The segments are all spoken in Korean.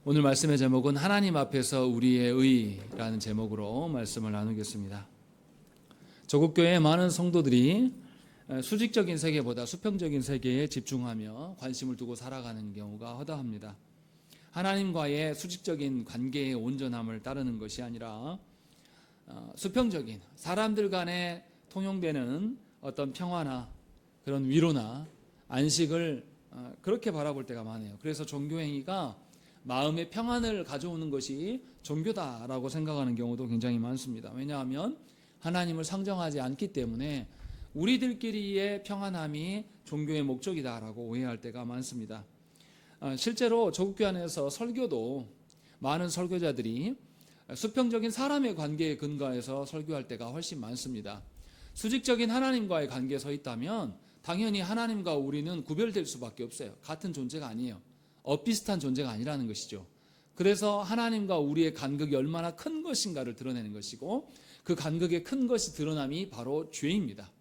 오늘 말씀의 제목은 하나님 앞에서 우리의 의라는 제목으로 말씀을 나누겠습니다. 조국교회의 많은 성도들이 수직적인 세계보다 수평적인 세계에 집중하며 관심을 두고 살아가는 경우가 허다합니다. 하나님과의 수직적인 관계의 온전함을 따르는 것이 아니라 수평적인 사람들 간에 통용되는 어떤 평화나 그런 위로나 안식을 그렇게 바라볼 때가 많아요. 그래서 종교행위가 마음의 평안을 가져오는 것이 종교다라고 생각하는 경우도 굉장히 많습니다. 왜냐하면 하나님을 상정하지 않기 때문에 우리들끼리의 평안함이 종교의 목적이다라고 오해할 때가 많습니다. 실제로 조국교회 안에서 설교도 많은 설교자들이 수평적인 사람의 관계에 근거해서 설교할 때가 훨씬 많습니다. 수직적인 하나님과의 관계에 서 있다면 당연히 하나님과 우리는 구별될 수밖에 없어요. 같은 존재가 아니에요. 엇비슷한 존재가 아니라는 것이죠. 그래서 하나님과 우리의 간극이 얼마나 큰 것인가를 드러내는 것이고, 그 간극의 큰 것이 드러남이 바로 죄입니다.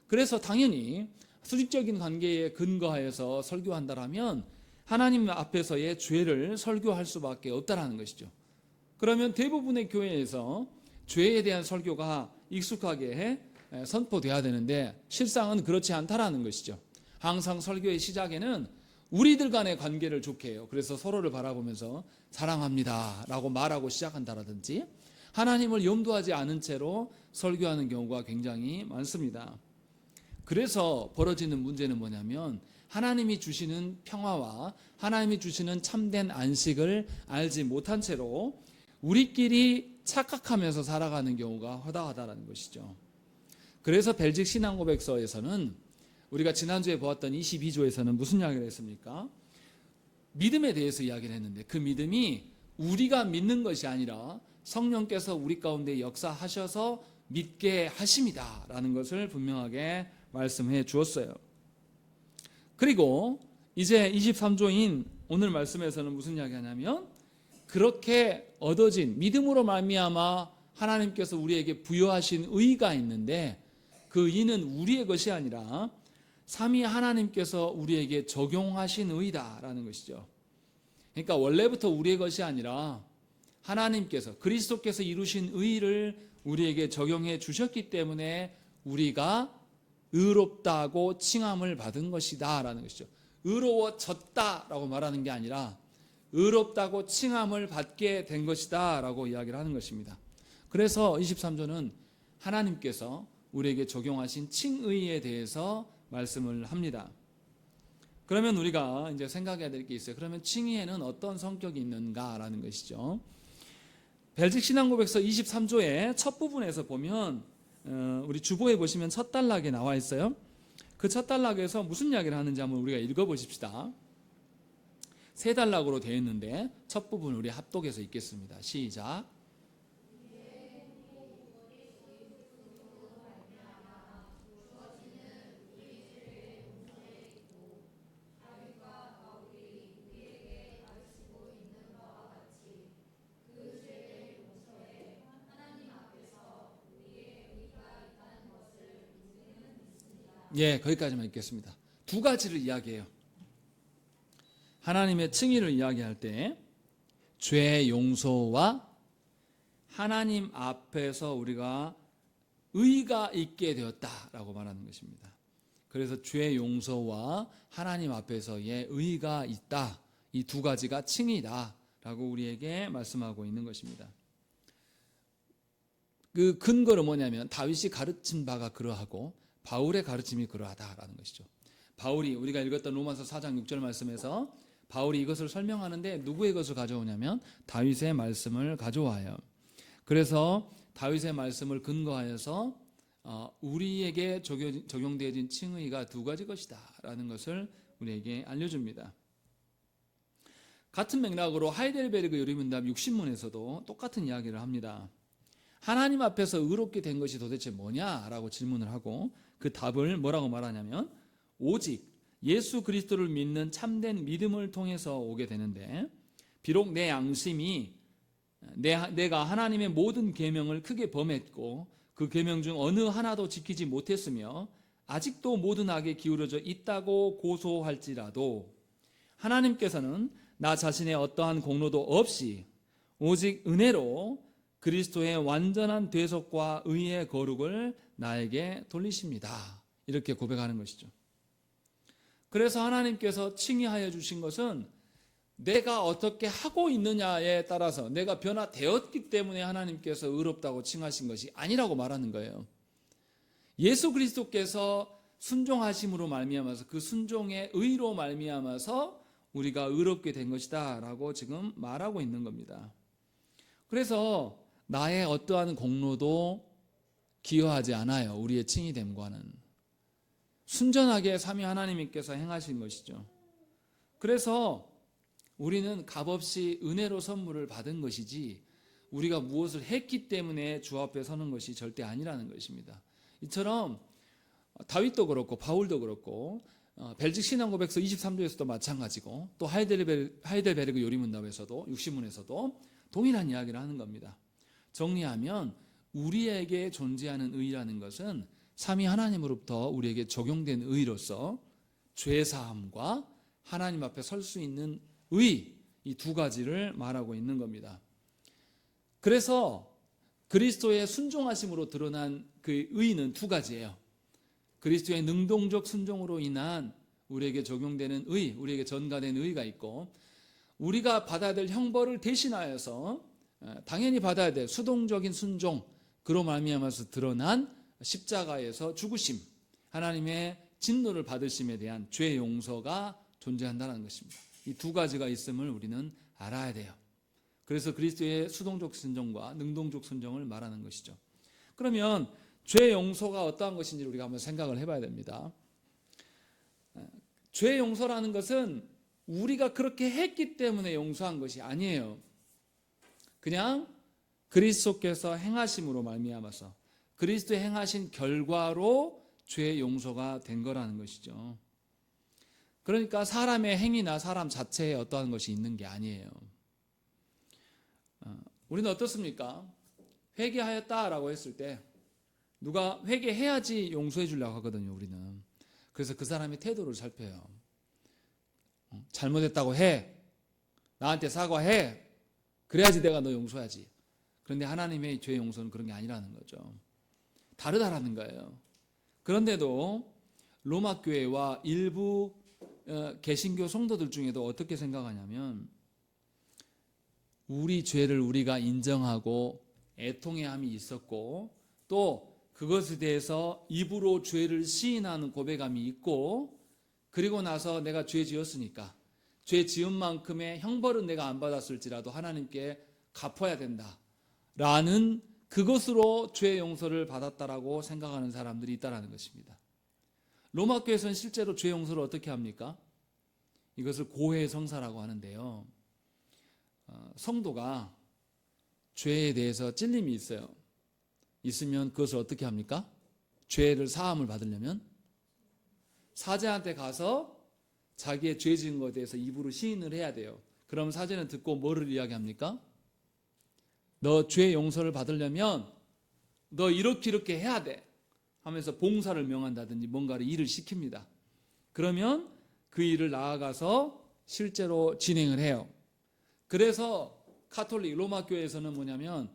그래서 당연히 수직적인 관계에 근거하여서 설교한다라면 하나님 앞에서의 죄를 설교할 수밖에 없다라는 것이죠. 그러면 대부분의 교회에서 죄에 대한 설교가 익숙하게 선포돼야 되는데 실상은 그렇지 않다라는 것이죠. 항상 설교의 시작에는 우리들 간의 관계를 좋게 해요. 그래서 서로를 바라보면서 사랑합니다 라고 말하고 시작한다라든지 하나님을 염두하지 않은 채로 설교하는 경우가 굉장히 많습니다. 그래서 벌어지는 문제는 뭐냐면 하나님이 주시는 평화와 하나님이 주시는 참된 안식을 알지 못한 채로 우리끼리 착각하면서 살아가는 경우가 허다하다는 것이죠. 그래서 벨직 신앙고백서에서는 우리가 지난주에 보았던 22조에서는 무슨 이야기를 했습니까? 믿음에 대해서 이야기를 했는데 그 믿음이 우리가 믿는 것이 아니라 성령께서 우리 가운데 역사하셔서 믿게 하심이다 라는 것을 분명하게 말씀해 주었어요. 그리고 이제 23조인 오늘 말씀에서는 무슨 이야기 하냐면 그렇게 얻어진 믿음으로 말미암아 하나님께서 우리에게 부여하신 의가 있는데 그 의는 우리의 것이 아니라 삼위 하나님께서 우리에게 적용하신 의다라는 것이죠. 그러니까 원래부터 우리의 것이 아니라 하나님께서 그리스도께서 이루신 의를 우리에게 적용해 주셨기 때문에 우리가 의롭다고 칭함을 받은 것이다 라는 것이죠. 의로워졌다라고 말하는 게 아니라 의롭다고 칭함을 받게 된 것이다 라고 이야기를 하는 것입니다. 그래서 23조는 하나님께서 우리에게 적용하신 칭의에 대해서 말씀을 합니다. 그러면 우리가 이제 생각해야 될 게 있어요. 그러면 칭의에는 어떤 성격이 있는가라는 것이죠. 벨직 신앙고백서 23조의 첫 부분에서 보면 우리 주보에 보시면 첫 단락에 나와 있어요. 그 첫 단락에서 무슨 이야기를 하는지 한번 우리가 읽어보십시다. 세 단락으로 되어 있는데 첫 부분 우리 합독해서 읽겠습니다. 시작. 예, 거기까지만 읽겠습니다. 두 가지를 이야기해요. 하나님의 칭의를 이야기할 때 죄 용서와 하나님 앞에서 우리가 의가 있게 되었다라고 말하는 것입니다. 그래서 죄 용서와 하나님 앞에서의 의가 있다. 이 두 가지가 칭의다라고 우리에게 말씀하고 있는 것입니다. 그 근거는 뭐냐면 다윗이 가르친 바가 그러하고 바울의 가르침이 그러하다라는 것이죠. 바울이 우리가 읽었던 로마서 4장 6절 말씀에서 바울이 이것을 설명하는데 누구의 것을 가져오냐면 다윗의 말씀을 가져와요. 그래서 다윗의 말씀을 근거하여서 우리에게 적용되어진 칭의가 두 가지 것이다 라는 것을 우리에게 알려줍니다. 같은 맥락으로 하이델베르그 요리문답 60문에서도 똑같은 이야기를 합니다. 하나님 앞에서 의롭게 된 것이 도대체 뭐냐라고 질문을 하고 그 답을 뭐라고 말하냐면 오직 예수 그리스도를 믿는 참된 믿음을 통해서 오게 되는데 비록 내 양심이 내가 하나님의 모든 계명을 크게 범했고 그 계명 중 어느 하나도 지키지 못했으며 아직도 모든 악에 기울어져 있다고 고소할지라도 하나님께서는 나 자신의 어떠한 공로도 없이 오직 은혜로 그리스도의 완전한 대속과 의의 거룩을 나에게 돌리십니다. 이렇게 고백하는 것이죠. 그래서 하나님께서 칭의하여 주신 것은 내가 어떻게 하고 있느냐에 따라서 내가 변화되었기 때문에 하나님께서 의롭다고 칭하신 것이 아니라고 말하는 거예요. 예수 그리스도께서 순종하심으로 말미암아서 그 순종의 의로 말미암아서 우리가 의롭게 된 것이다 라고 지금 말하고 있는 겁니다. 그래서 나의 어떠한 공로도 기여하지 않아요. 우리의 칭의됨과는. 순전하게 삼위 하나님께서 행하신 것이죠. 그래서 우리는 값없이 은혜로 선물을 받은 것이지 우리가 무엇을 했기 때문에 주 앞에 서는 것이 절대 아니라는 것입니다. 이처럼 다윗도 그렇고 바울도 그렇고 벨직 신앙고백서 23조에서도 마찬가지고 또 하이델베르그 요리문답에서도 육신문에서도 동일한 이야기를 하는 겁니다. 정리하면 우리에게 존재하는 의라는 것은 삼위 하나님으로부터 우리에게 적용된 의로서 죄사함과 하나님 앞에 설 수 있는 의, 이 두 가지를 말하고 있는 겁니다. 그래서 그리스도의 순종하심으로 드러난 그 의는 두 가지예요. 그리스도의 능동적 순종으로 인한 우리에게 적용되는 의, 우리에게 전가된 의가 있고 우리가 받아야 될 형벌을 대신하여서 당연히 받아야 될 수동적인 순종, 그로 말미암아서 드러난 십자가에서 죽으심, 하나님의 진노를 받으심에 대한 죄 용서가 존재한다는 것입니다. 이 두 가지가 있음을 우리는 알아야 돼요. 그래서 그리스도의 수동적 순종과 능동적 순종을 말하는 것이죠. 그러면 죄 용서가 어떠한 것인지 우리가 한번 생각을 해봐야 됩니다. 죄 용서라는 것은 우리가 그렇게 했기 때문에 용서한 것이 아니에요. 그냥 그리스도께서 행하심으로 말미암아서 그리스도의 행하신 결과로 죄 용서가 된 거라는 것이죠. 그러니까 사람의 행위나 사람 자체에 어떠한 것이 있는 게 아니에요. 우리는 어떻습니까? 회개하였다라고 했을 때 누가 회개해야지 용서해 주려고 하거든요. 우리는. 그래서 그 사람의 태도를 살펴요. 잘못했다고 해. 나한테 사과해. 그래야지 내가 너 용서하지. 그런데 하나님의 죄 용서는 그런 게 아니라는 거죠. 다르다라는 거예요. 그런데도 로마 교회와 일부 개신교 성도들 중에도 어떻게 생각하냐면 우리 죄를 우리가 인정하고 애통해함이 있었고 또 그것에 대해서 입으로 죄를 시인하는 고백함이 있고 그리고 나서 내가 죄 지었으니까 죄 지은 만큼의 형벌은 내가 안 받았을지라도 하나님께 갚아야 된다라는 그것으로 죄 용서를 받았다라고 생각하는 사람들이 있다는 것입니다. 로마 교회에서는 실제로 죄 용서를 어떻게 합니까? 이것을 고해성사라고 하는데요. 성도가 죄에 대해서 찔림이 있으면 그것을 어떻게 합니까? 죄를 사함을 받으려면 사제한테 가서 자기의 죄 지은 것에 대해서 입으로 시인을 해야 돼요. 그럼 사제는 듣고 뭐를 이야기합니까? 너 죄 용서를 받으려면 너 이렇게 해야 돼 하면서 봉사를 명한다든지 뭔가를 일을 시킵니다. 그러면 그 일을 나아가서 실제로 진행을 해요. 그래서 카톨릭 로마 교회에서는 뭐냐면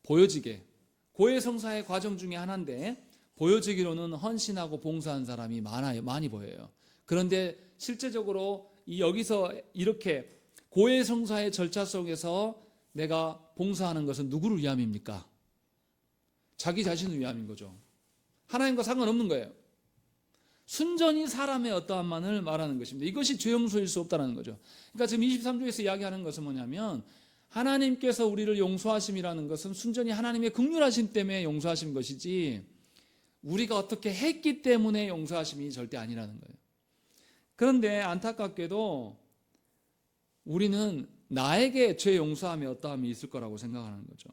보여지게 고해성사의 과정 중에 하나인데 보여지기로는 헌신하고 봉사한 사람이 많이 보여요. 그런데 실제적으로 여기서 이렇게 고해성사의 절차 속에서 내가 봉사하는 것은 누구를 위함입니까? 자기 자신을 위함인 거죠. 하나님과 상관없는 거예요. 순전히 사람의 어떠한만을 말하는 것입니다. 이것이 죄 용서일 수 없다는 거죠. 그러니까 지금 23조에서 이야기하는 것은 뭐냐면 하나님께서 우리를 용서하심이라는 것은 순전히 하나님의 긍휼하심 때문에 용서하신 것이지 우리가 어떻게 했기 때문에 용서하심이 절대 아니라는 거예요. 그런데 안타깝게도 우리는 나에게 죄 용서함이 어떠함이 있을 거라고 생각하는 거죠.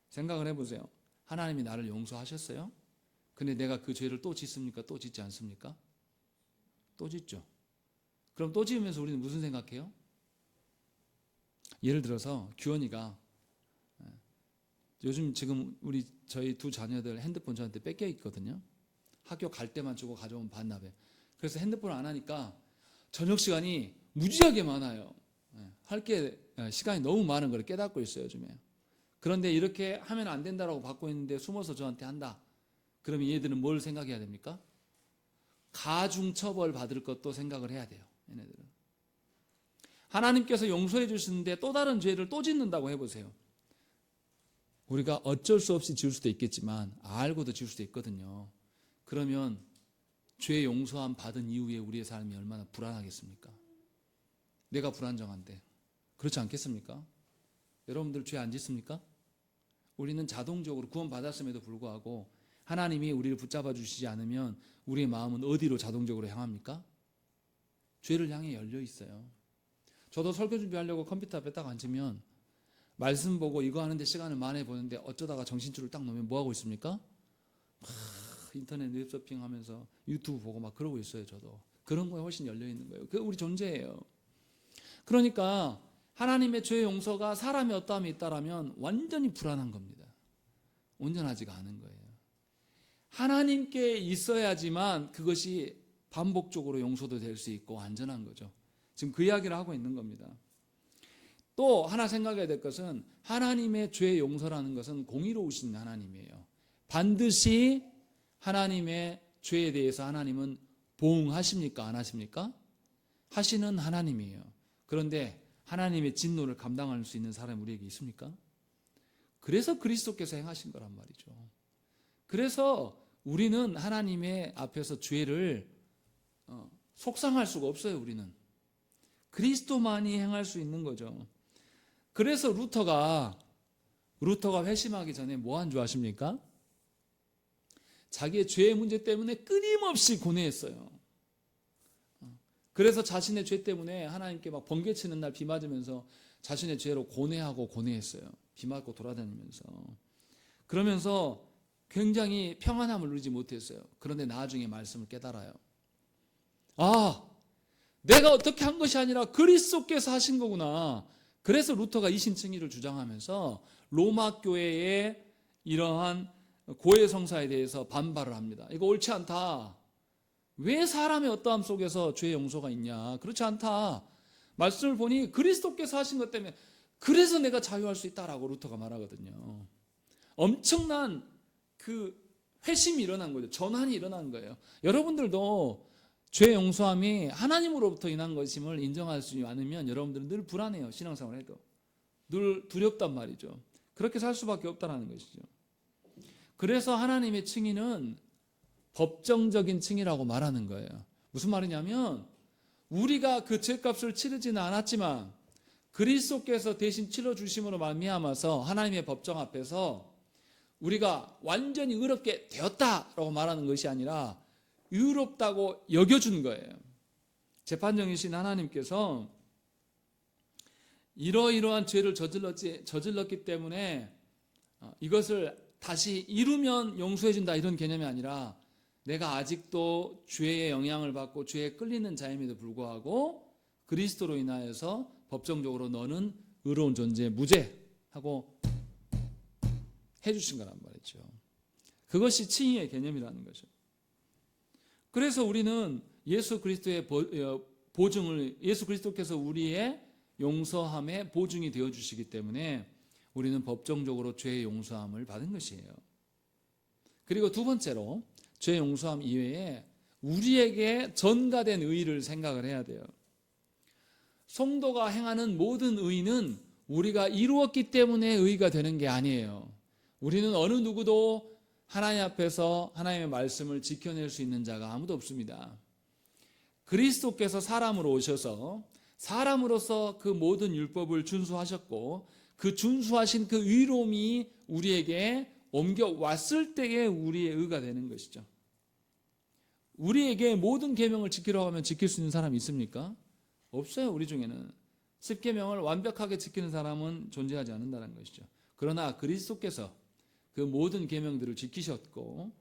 생각을 해보세요. 하나님이 나를 용서하셨어요? 근데 내가 그 죄를 또 짓습니까? 또 짓지 않습니까? 또 짓죠. 그럼 또 지으면서 우리는 무슨 생각해요? 예를 들어서 규현이가 요즘 지금 저희 두 자녀들 핸드폰 저한테 뺏겨 있거든요. 학교 갈 때만 주고 가져오면 반납해. 그래서 핸드폰을 안 하니까 저녁 시간이 무지하게 많아요. 할 게 시간이 너무 많은 걸 깨닫고 있어요, 요즘에. 그런데 이렇게 하면 안 된다라고 받고 있는데 숨어서 저한테 한다. 그러면 얘들은 뭘 생각해야 됩니까? 가중처벌 받을 것도 생각을 해야 돼요, 얘네들은. 하나님께서 용서해 주시는데 또 다른 죄를 또 짓는다고 해보세요. 우리가 어쩔 수 없이 지을 수도 있겠지만 알고도 지을 수도 있거든요. 그러면 죄 용서함 받은 이후에 우리의 삶이 얼마나 불안하겠습니까? 내가 불안정한데. 그렇지 않겠습니까? 여러분들 죄 안 짓습니까? 우리는 자동적으로 구원 받았음에도 불구하고 하나님이 우리를 붙잡아 주시지 않으면 우리의 마음은 어디로 자동적으로 향합니까? 죄를 향해 열려 있어요. 저도 설교 준비하려고 컴퓨터 앞에 딱 앉으면 말씀 보고 이거 하는데 시간을 많이 보는데 어쩌다가 정신줄을 딱 놓으면 뭐 하고 있습니까? 인터넷 웹서핑 하면서 유튜브 보고 막 그러고 있어요. 저도 그런 거에 훨씬 열려 있는 거예요. 그게 우리 존재예요. 그러니까 하나님의 죄 용서가 사람의 어떠함이 있다라면 완전히 불안한 겁니다. 온전하지가 않은 거예요. 하나님께 있어야지만 그것이 반복적으로 용서도 될 수 있고 안전한 거죠. 지금 그 이야기를 하고 있는 겁니다. 또 하나 생각해야 될 것은 하나님의 죄 용서라는 것은 공의로우신 하나님이에요. 반드시 하나님의 죄에 대해서 하나님은 보응하십니까? 안 하십니까? 하시는 하나님이에요. 그런데 하나님의 진노를 감당할 수 있는 사람이 우리에게 있습니까? 그래서 그리스도께서 행하신 거란 말이죠. 그래서 우리는 하나님의 앞에서 죄를 속상할 수가 없어요. 우리는 그리스도만이 행할 수 있는 거죠. 그래서 루터가 회심하기 전에 뭐 한 줄 아십니까? 자기의 죄의 문제 때문에 끊임없이 고뇌했어요. 그래서 자신의 죄 때문에 하나님께 막 번개치는 날 비 맞으면서 자신의 죄로 고뇌했어요. 비 맞고 돌아다니면서. 그러면서 굉장히 평안함을 누리지 못했어요. 그런데 나중에 말씀을 깨달아요. 아, 내가 어떻게 한 것이 아니라 그리스도께서 하신 거구나. 그래서 루터가 이신칭의를 주장하면서 로마 교회의 이러한 고해 성사에 대해서 반발을 합니다. 이거 옳지 않다. 왜 사람의 어떠함 속에서 죄의 용서가 있냐? 그렇지 않다. 말씀을 보니 그리스도께서 하신 것 때문에 그래서 내가 자유할 수 있다라고 루터가 말하거든요. 엄청난 그 회심이 일어난 거죠. 전환이 일어난 거예요. 여러분들도 죄 용서함이 하나님으로부터 인한 것임을 인정할 수 않으면 여러분들은 늘 불안해요. 신앙생활을 해도. 늘 두렵단 말이죠. 그렇게 살 수밖에 없다는 것이죠. 그래서 하나님의 칭의는 법정적인 칭의라고 말하는 거예요. 무슨 말이냐면 우리가 그 죄값을 치르지는 않았지만 그리스도께서 대신 치러주심으로 말미암아서 하나님의 법정 앞에서 우리가 완전히 의롭게 되었다라고 말하는 것이 아니라 의롭다고 여겨준 거예요. 재판정이신 하나님께서 이러이러한 죄를 저질렀기 때문에 이것을 다시 이루면 용서해 준다 이런 개념이 아니라 내가 아직도 죄의 영향을 받고 죄에 끌리는 자임에도 불구하고 그리스도로 인하여서 법정적으로 너는 의로운 존재 무죄하고 해주신 거란 말이죠. 그것이 칭의의 개념이라는 거죠. 그래서 우리는 예수 그리스도의 보증을 예수 그리스도께서 우리의 용서함의 보증이 되어 주시기 때문에 우리는 법정적으로 죄의 용서함을 받은 것이에요. 그리고 두 번째로 죄 용서함 이외에 우리에게 전가된 의의를 생각을 해야 돼요. 성도가 행하는 모든 의의는 우리가 이루었기 때문에 의의가 되는 게 아니에요. 우리는 어느 누구도 하나님 앞에서 하나님의 말씀을 지켜낼 수 있는 자가 아무도 없습니다. 그리스도께서 사람으로 오셔서 사람으로서 그 모든 율법을 준수하셨고 그 준수하신 그 의로움이 우리에게 옮겨왔을 때에 우리의 의가 되는 것이죠. 우리에게 모든 계명을 지키라고 하면 지킬 수 있는 사람이 있습니까? 없어요. 우리 중에는 10계명을 완벽하게 지키는 사람은 존재하지 않는다는 것이죠. 그러나 그리스도께서 그 모든 계명들을 지키셨고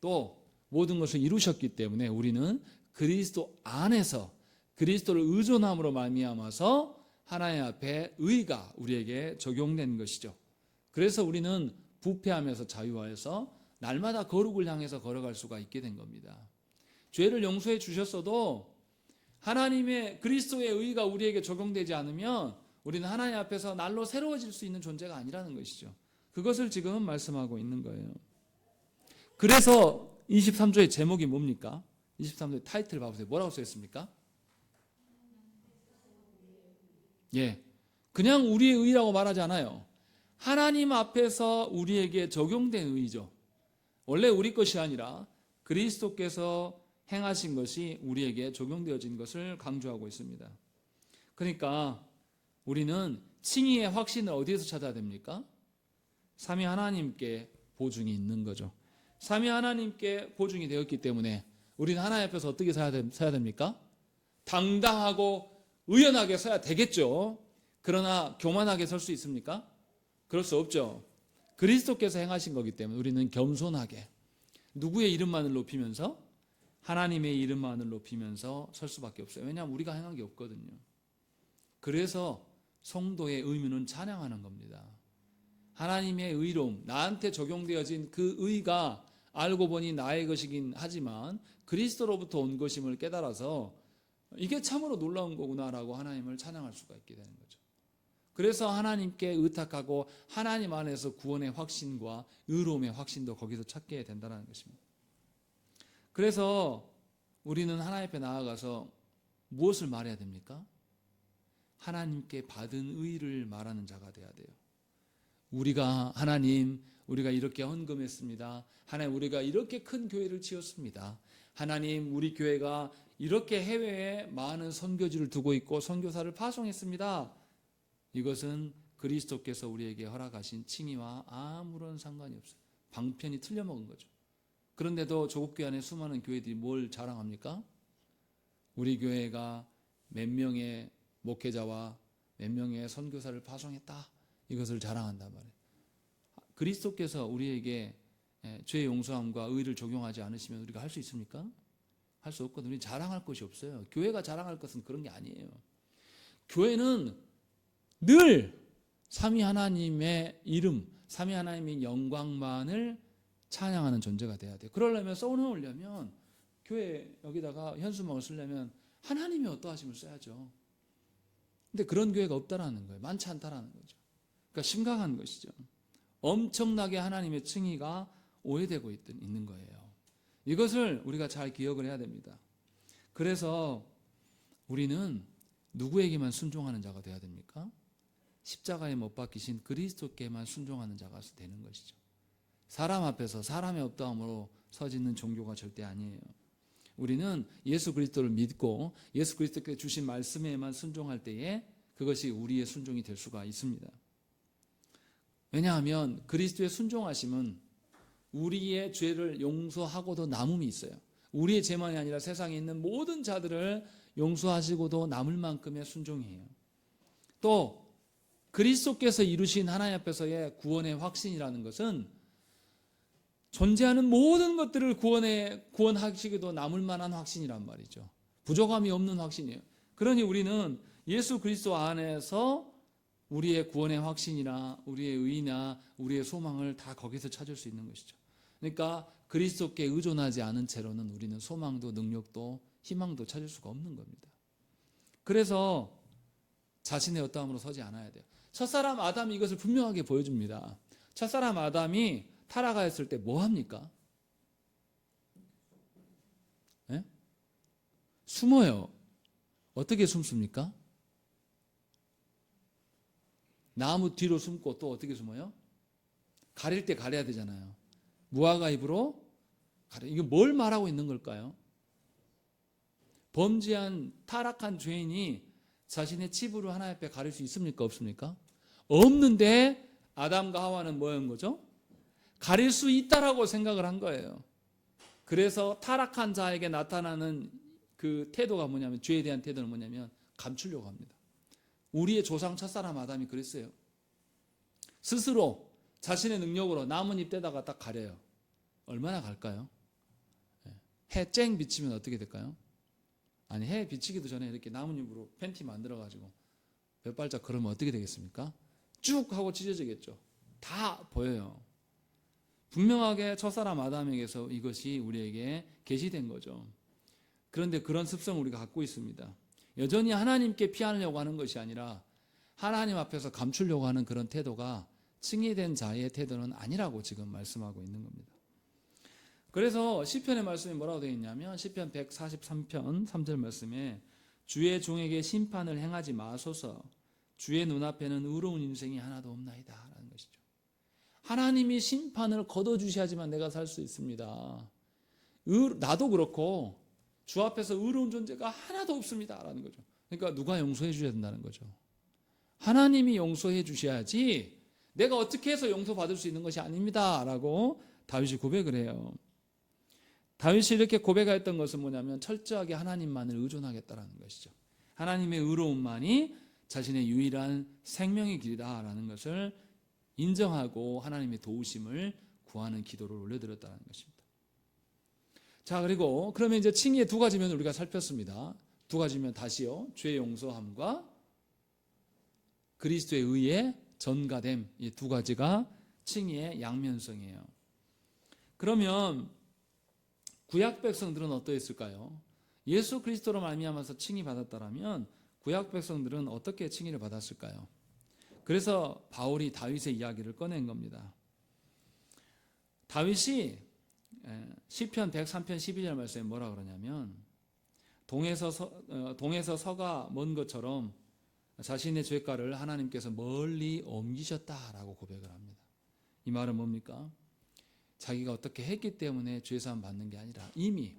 또 모든 것을 이루셨기 때문에 우리는 그리스도 안에서 그리스도를 의존함으로 말미암아서 하나님 앞에 의가 우리에게 적용된 것이죠. 그래서 우리는 부패하면서 자유하여서 날마다 거룩을 향해서 걸어갈 수가 있게 된 겁니다. 죄를 용서해 주셨어도 하나님의 그리스도의 의가 우리에게 적용되지 않으면 우리는 하나님 앞에서 날로 새로워질 수 있는 존재가 아니라는 것이죠. 그것을 지금 말씀하고 있는 거예요. 그래서 23조의 제목이 뭡니까? 23조의 타이틀 봐보세요. 뭐라고 써있습니까? 예, 그냥 우리의 의라고 말하지 않아요. 하나님 앞에서 우리에게 적용된 의죠. 원래 우리 것이 아니라 그리스도께서 행하신 것이 우리에게 적용되어진 것을 강조하고 있습니다. 그러니까 우리는 칭의의 확신을 어디에서 찾아야 됩니까? 삼위 하나님께 보증이 있는 거죠. 삼위 하나님께 보증이 되었기 때문에 우리는 하나님 앞에서 어떻게 서야 됩니까? 당당하고 의연하게 서야 되겠죠. 그러나 교만하게 설 수 있습니까? 그럴 수 없죠. 그리스도께서 행하신 거기 때문에 우리는 겸손하게 누구의 이름만을 높이면서? 하나님의 이름만을 높이면서 설 수밖에 없어요. 왜냐하면 우리가 행한 게 없거든요. 그래서 성도의 의무는 찬양하는 겁니다. 하나님의 의로움, 나한테 적용되어진 그 의가 알고 보니 나의 것이긴 하지만 그리스도로부터 온 것임을 깨달아서 이게 참으로 놀라운 거구나라고 하나님을 찬양할 수가 있게 되는 거죠. 그래서 하나님께 의탁하고 하나님 안에서 구원의 확신과 의로움의 확신도 거기서 찾게 된다는 것입니다. 그래서 우리는 하나님 앞에 나아가서 무엇을 말해야 됩니까? 하나님께 받은 의를 말하는 자가 돼야 돼요. 하나님, 우리가 이렇게 헌금했습니다. 하나님, 우리가 이렇게 큰 교회를 지었습니다. 하나님, 우리 교회가 이렇게 해외에 많은 선교지를 두고 있고 선교사를 파송했습니다. 이것은 그리스도께서 우리에게 허락하신 칭의와 아무런 상관이 없어요. 방편이 틀려먹은 거죠. 그런데도 조국교회 안에 수많은 교회들이 뭘 자랑합니까? 우리 교회가 몇 명의 목회자와 몇 명의 선교사를 파송했다. 이것을 자랑한단 말이에요. 그리스도께서 우리에게 죄의 용서함과 의를 적용하지 않으시면 우리가 할 수 있습니까? 할 수 없거든요. 우리 자랑할 것이 없어요. 교회가 자랑할 것은 그런 게 아니에요. 교회는 늘 삼위 하나님의 이름, 삼위 하나님의 영광만을 찬양하는 존재가 돼야 돼요. 그러려면 써놓으려면 교회 여기다가 현수막을 쓰려면 하나님의 어떠하심을 써야죠. 근데 그런 교회가 없다라는 거예요. 많지 않다라는 거죠. 그러니까 심각한 것이죠. 엄청나게 하나님의 칭의가 오해되고 있는 거예요. 이것을 우리가 잘 기억을 해야 됩니다. 그래서 우리는 누구에게만 순종하는 자가 되어야 됩니까? 십자가에 못 박히신 그리스도께만 순종하는 자가 되는 것이죠. 사람 앞에서 사람의 업다함으로 서짓는 종교가 절대 아니에요. 우리는 예수 그리스도를 믿고 예수 그리스도께서 주신 말씀에만 순종할 때에 그것이 우리의 순종이 될 수가 있습니다. 왜냐하면 그리스도의 순종하심은 우리의 죄를 용서하고도 남음이 있어요. 우리의 죄만이 아니라 세상에 있는 모든 자들을 용서하시고도 남을 만큼의 순종이에요. 또 그리스도께서 이루신 하나님 앞에서의 구원의 확신이라는 것은 존재하는 모든 것들을 구원하시기도 남을 만한 확신이란 말이죠. 부족함이 없는 확신이에요. 그러니 우리는 예수 그리스도 안에서 우리의 구원의 확신이나 우리의 의나 우리의 소망을 다 거기서 찾을 수 있는 것이죠. 그러니까 그리스도께 의존하지 않은 채로는 우리는 소망도 능력도 희망도 찾을 수가 없는 겁니다. 그래서 자신의 어떠함으로 서지 않아야 돼요. 첫사람 아담이 이것을 분명하게 보여줍니다. 첫사람 아담이 타락하였을 때 뭐 합니까? 네? 숨어요. 어떻게 숨습니까? 나무 뒤로 숨고 또 어떻게 숨어요? 가릴 때 가려야 되잖아요. 무화과 잎으로 가려. 이게 뭘 말하고 있는 걸까요? 범죄한 타락한 죄인이 자신의 칩으로 하나님 앞에 가릴 수 있습니까? 없습니까? 없는데 아담과 하와는 뭐였는 거죠? 가릴 수 있다라고 생각을 한 거예요. 그래서 타락한 자에게 나타나는 그 태도가 뭐냐면, 죄에 대한 태도는 뭐냐면 감추려고 합니다. 우리의 조상 첫사람 아담이 그랬어요. 스스로 자신의 능력으로 나뭇잎 떼다가 딱 가려요. 얼마나 갈까요? 해 쨍 비치면 어떻게 될까요? 아니, 해 비치기도 전에 이렇게 나뭇잎으로 팬티 만들어가지고 몇 발짝 걸으면 어떻게 되겠습니까? 쭉 하고 찢어지겠죠. 다 보여요. 분명하게 첫사람 아담에게서 이것이 우리에게 계시된 거죠. 그런데 그런 습성을 우리가 갖고 있습니다. 여전히 하나님께 피하려고 하는 것이 아니라 하나님 앞에서 감추려고 하는 그런 태도가 칭의된 자의 태도는 아니라고 지금 말씀하고 있는 겁니다. 그래서 시편의 말씀이 뭐라고 되어 있냐면 시편 143편 3절 말씀에 주의 종에게 심판을 행하지 마소서 주의 눈앞에는 의로운 인생이 하나도 없나이다 라는 것이죠. 하나님이 심판을 거둬주셔야지만 내가 살 수 있습니다. 나도 그렇고 주 앞에서 의로운 존재가 하나도 없습니다 라는 거죠. 그러니까 누가 용서해 주셔야 된다는 거죠. 하나님이 용서해 주셔야지 내가 어떻게 해서 용서받을 수 있는 것이 아닙니다 라고 다윗이 고백을 해요. 다윗이 이렇게 고백했던 것은 뭐냐면 철저하게 하나님만을 의존하겠다라는 것이죠. 하나님의 의로움만이 자신의 유일한 생명의 길이다 라는 것을 인정하고 하나님의 도우심을 구하는 기도를 올려드렸다는 것입니다. 자, 그리고 그러면 이제 칭의의 두 가지 면을 우리가 살폈습니다. 두 가지면 다시요. 죄 용서함과 그리스도의 의에 전가됨, 이 두 가지가 칭의의 양면성이에요. 그러면 구약 백성들은 어떠했을까요? 예수 그리스도로 말미암아서 칭의 받았다라면 구약 백성들은 어떻게 칭의를 받았을까요? 그래서 바울이 다윗의 이야기를 꺼낸 겁니다. 다윗이 시편 103편 12절 말씀에 뭐라 그러냐면 동에서 서가 먼 것처럼 자신의 죄가를 하나님께서 멀리 옮기셨다라고 고백을 합니다. 이 말은 뭡니까? 자기가 어떻게 했기 때문에 죄사함 받는 게 아니라 이미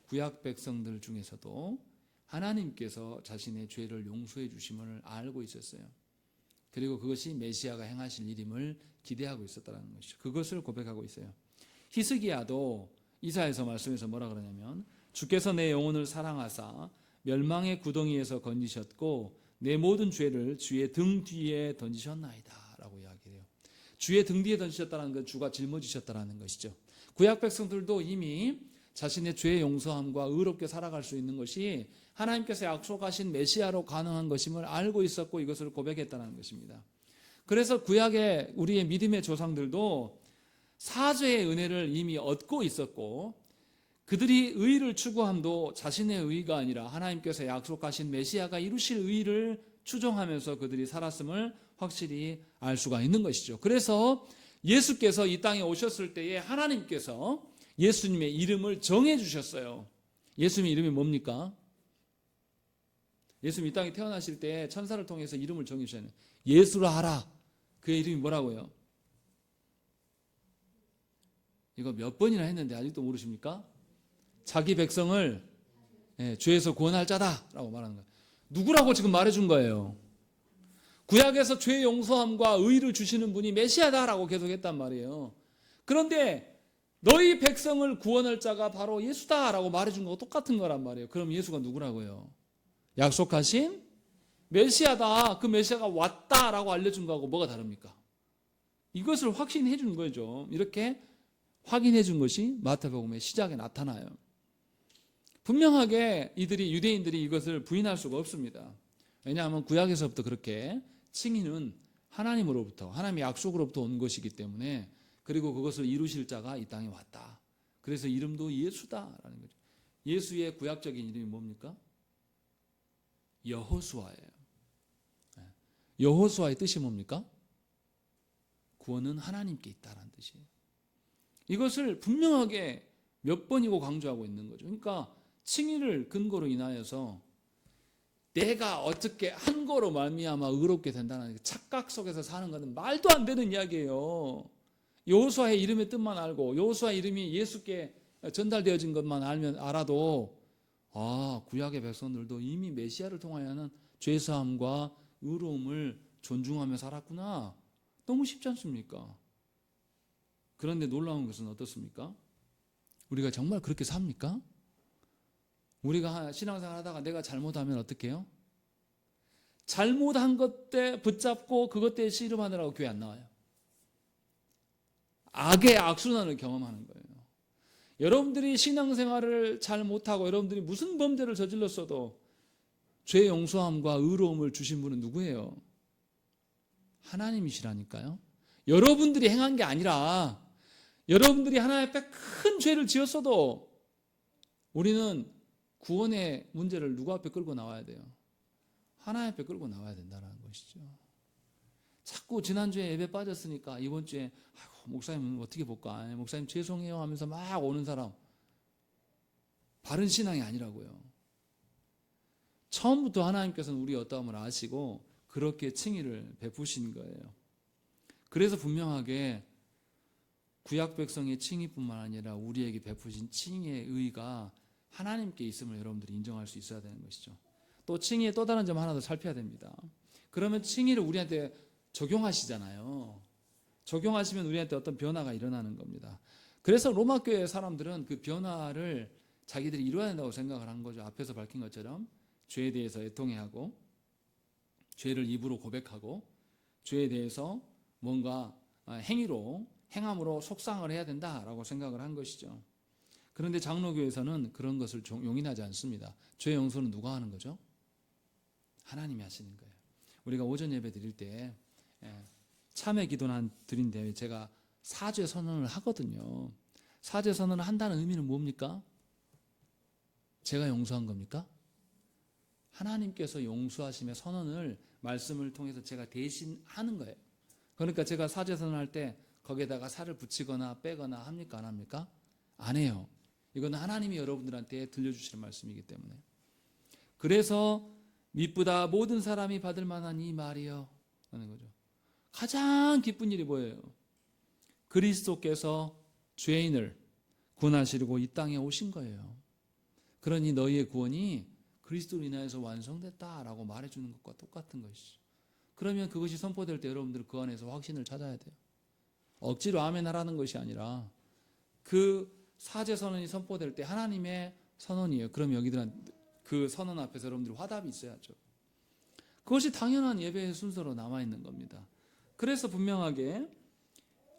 구약 백성들 중에서도 하나님께서 자신의 죄를 용서해 주심을 알고 있었어요. 그리고 그것이 메시아가 행하실 일임을 기대하고 있었다는 것이죠. 그것을 고백하고 있어요. 히스기야도 이사야서 말씀에서 뭐라 그러냐면 주께서 내 영혼을 사랑하사 멸망의 구덩이에서 건지셨고 내 모든 죄를 주의 등 뒤에 던지셨나이다 라고 이야기해요. 주의 등 뒤에 던지셨다는 건 주가 짊어지셨다는 것이죠. 구약 백성들도 이미 자신의 죄의 용서함과 의롭게 살아갈 수 있는 것이 하나님께서 약속하신 메시아로 가능한 것임을 알고 있었고 이것을 고백했다는 것입니다. 그래서 구약의 우리의 믿음의 조상들도 사죄의 은혜를 이미 얻고 있었고 그들이 의를 추구함도 자신의 의가 아니라 하나님께서 약속하신 메시아가 이루실 의를 추종하면서 그들이 살았음을 확실히 알 수가 있는 것이죠. 그래서 예수께서 이 땅에 오셨을 때에 하나님께서 예수님의 이름을 정해 주셨어요. 예수님의 이름이 뭡니까? 예수님 이 땅에 태어나실 때 천사를 통해서 이름을 정해 주셨어요. 예수라 하라. 그의 이름이 뭐라고요? 이거 몇 번이나 했는데 아직도 모르십니까? 자기 백성을 죄에서 구원할 자다라고 말하는 거예요. 누구라고 지금 말해준 거예요? 구약에서 죄 용서함과 의를 주시는 분이 메시아다라고 계속했단 말이에요. 그런데 너희 백성을 구원할 자가 바로 예수다라고 말해준 거와 똑같은 거란 말이에요. 그럼 예수가 누구라고요? 약속하신 메시아다. 그 메시아가 왔다라고 알려준 거하고 뭐가 다릅니까? 이것을 확신해 준 거죠. 이렇게 확인해 준 것이 마태복음의 시작에 나타나요. 분명하게 유대인들이 이것을 부인할 수가 없습니다. 왜냐하면 구약에서부터 그렇게 칭의는 하나님으로부터 하나님의 약속으로부터 온 것이기 때문에 그리고 그것을 이루실 자가 이 땅에 왔다. 그래서 이름도 예수다라는 거죠. 예수의 구약적인 이름이 뭡니까? 여호수아예요. 여호수아의 뜻이 뭡니까? 구원은 하나님께 있다라는 뜻이에요. 이것을 분명하게 몇 번이고 강조하고 있는 거죠. 그러니까 칭의를 근거로 인하여서 내가 어떻게 한 거로 말미암아 의롭게 된다는 착각 속에서 사는 것은 말도 안 되는 이야기예요. 여호수아의 이름의 뜻만 알고 여호수아의 이름이 예수께 전달되어진 것만 알아도 구약의 백성들도 이미 메시아를 통하여는 죄사함과 의로움을 존중하며 살았구나. 너무 쉽지 않습니까? 그런데 놀라운 것은 어떻습니까? 우리가 정말 그렇게 삽니까? 우리가 신앙생활 하다가 내가 잘못하면 어떻게 해요? 잘못한 것 때 붙잡고 그것 때 씨름하느라고 교회 안 나와요. 악의 악순환을 경험하는 거예요. 여러분들이 신앙생활을 잘 못하고 여러분들이 무슨 범죄를 저질렀어도 죄 용서함과 의로움을 주신 분은 누구예요? 하나님이시라니까요. 여러분들이 행한 게 아니라 여러분들이 하나님 앞에 큰 죄를 지었어도 우리는 구원의 문제를 누구 앞에 끌고 나와야 돼요? 하나님 앞에 끌고 나와야 된다는 것이죠. 자꾸 지난주에 예배 빠졌으니까 이번 주에 목사님 어떻게 볼까? 목사님 죄송해요 하면서 막 오는 사람, 바른 신앙이 아니라고요. 처음부터 하나님께서는 우리 어떠함을 아시고 그렇게 칭의를 베푸신 거예요. 그래서 분명하게 구약 백성의 칭의뿐만 아니라 우리에게 베푸신 칭의의 의의가 하나님께 있음을 여러분들이 인정할 수 있어야 되는 것이죠. 또 칭의의 또 다른 점 하나 더 살펴야 됩니다. 그러면 칭의를 우리한테 적용하시잖아요. 적용하시면 우리한테 어떤 변화가 일어나는 겁니다. 그래서 로마 교회 사람들은 그 변화를 자기들이 이루어야 된다고 생각을 한 거죠. 앞에서 밝힌 것처럼 죄에 대해서 애통해하고 죄를 입으로 고백하고 죄에 대해서 뭔가 행함으로 속상을 해야 된다라고 생각을 한 것이죠. 그런데 장로교에서는 그런 것을 용인하지 않습니다. 죄 용서는 누가 하는 거죠? 하나님이 하시는 거예요. 우리가 오전 예배 드릴 때 참회 기도는 드린데 제가 사죄 선언을 하거든요. 사죄 선언을 한다는 의미는 뭡니까? 제가 용서한 겁니까? 하나님께서 용서하심의 선언을 말씀을 통해서 제가 대신 하는 거예요. 그러니까 제가 사죄 선언할 때 거기에다가 살을 붙이거나 빼거나 합니까? 안 합니까? 안 해요. 이건 하나님이 여러분들한테 들려주시는 말씀이기 때문에. 그래서 미쁘다 모든 사람이 받을 만한 이 말이요 하는 거죠. 가장 기쁜 일이 뭐예요? 그리스도께서 죄인을 구원하시려고 이 땅에 오신 거예요. 그러니 너희의 구원이 그리스도로 인하여서 완성됐다라고 말해주는 것과 똑같은 것이죠. 그러면 그것이 선포될 때 여러분들은 그 안에서 확신을 찾아야 돼요. 억지로 아멘 하라는 것이 아니라 그 사죄 선언이 선포될 때 하나님의 선언이에요. 그럼 여기들은 그 선언 앞에서 여러분들이 화답이 있어야죠. 그것이 당연한 예배의 순서로 남아있는 겁니다. 그래서 분명하게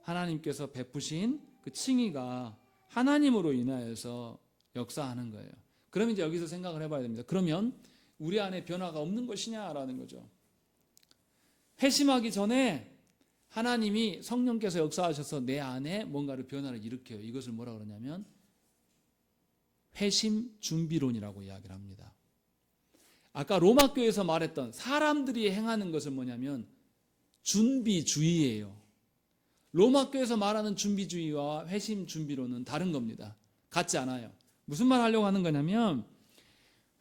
하나님께서 베푸신 그 칭의가 하나님으로 인하여서 역사하는 거예요. 그러면 이제 여기서 생각을 해봐야 됩니다. 그러면 우리 안에 변화가 없는 것이냐라는 거죠. 회심하기 전에 하나님이 성령께서 역사하셔서 내 안에 뭔가를 변화를 일으켜요. 이것을 뭐라 그러냐면 회심 준비론이라고 이야기를 합니다. 아까 로마 교회에서 말했던 사람들이 행하는 것은 뭐냐면 준비주의예요. 로마 교회에서 말하는 준비주의와 회심 준비론은 다른 겁니다. 같지 않아요. 무슨 말 하려고 하는 거냐면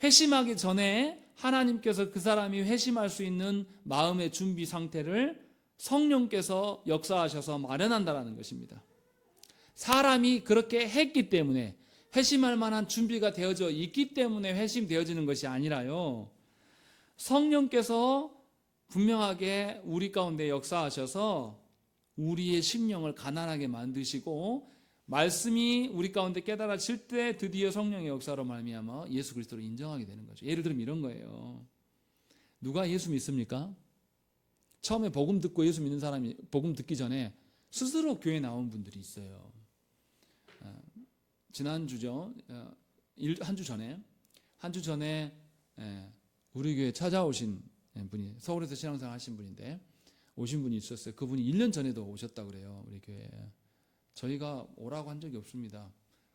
회심하기 전에 하나님께서 그 사람이 회심할 수 있는 마음의 준비 상태를 성령께서 역사하셔서 마련한다는 것입니다. 사람이 그렇게 했기 때문에 회심할 만한 준비가 되어져 있기 때문에 회심되어지는 것이 아니라요. 성령께서 분명하게 우리 가운데 역사하셔서 우리의 심령을 가난하게 만드시고 말씀이 우리 가운데 깨달아질 때 드디어 성령의 역사로 말미암아 예수 그리스도를 인정하게 되는 거죠. 예를 들면 이런 거예요. 누가 예수 믿습니까? 처음에 복음 듣고 예수 믿는 사람이 복음 듣기 전에 스스로 교회 나온 분들이 있어요. 지난주죠. 한 주 전에 우리 교회 찾아오신 분이 서울에서 신앙생활 하신 분인데 오신 분이 있었어요. 그분이 1년 전에도 오셨다 그래요. 우리 교회에. 저희가 오라고 한 적이 없습니다.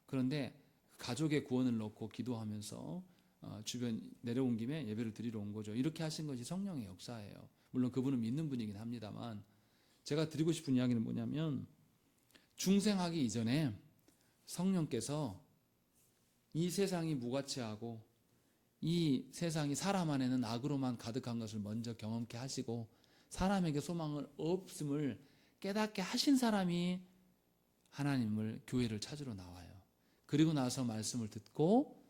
그런데 가족의 구원을 놓고 기도하면서 주변 내려온 김에 예배를 드리러 온 거죠. 이렇게 하신 것이 성령의 역사예요. 물론 그분은 믿는 분이긴 합니다만 제가 드리고 싶은 이야기는 뭐냐면 중생하기 이전에 성령께서 이 세상이 무가치하고 이 세상이 사람 안에는 악으로만 가득한 것을 먼저 경험케 하시고 사람에게 소망을 없음을 깨닫게 하신 사람이 하나님을 교회를 찾으러 나와요. 그리고 나서 말씀을 듣고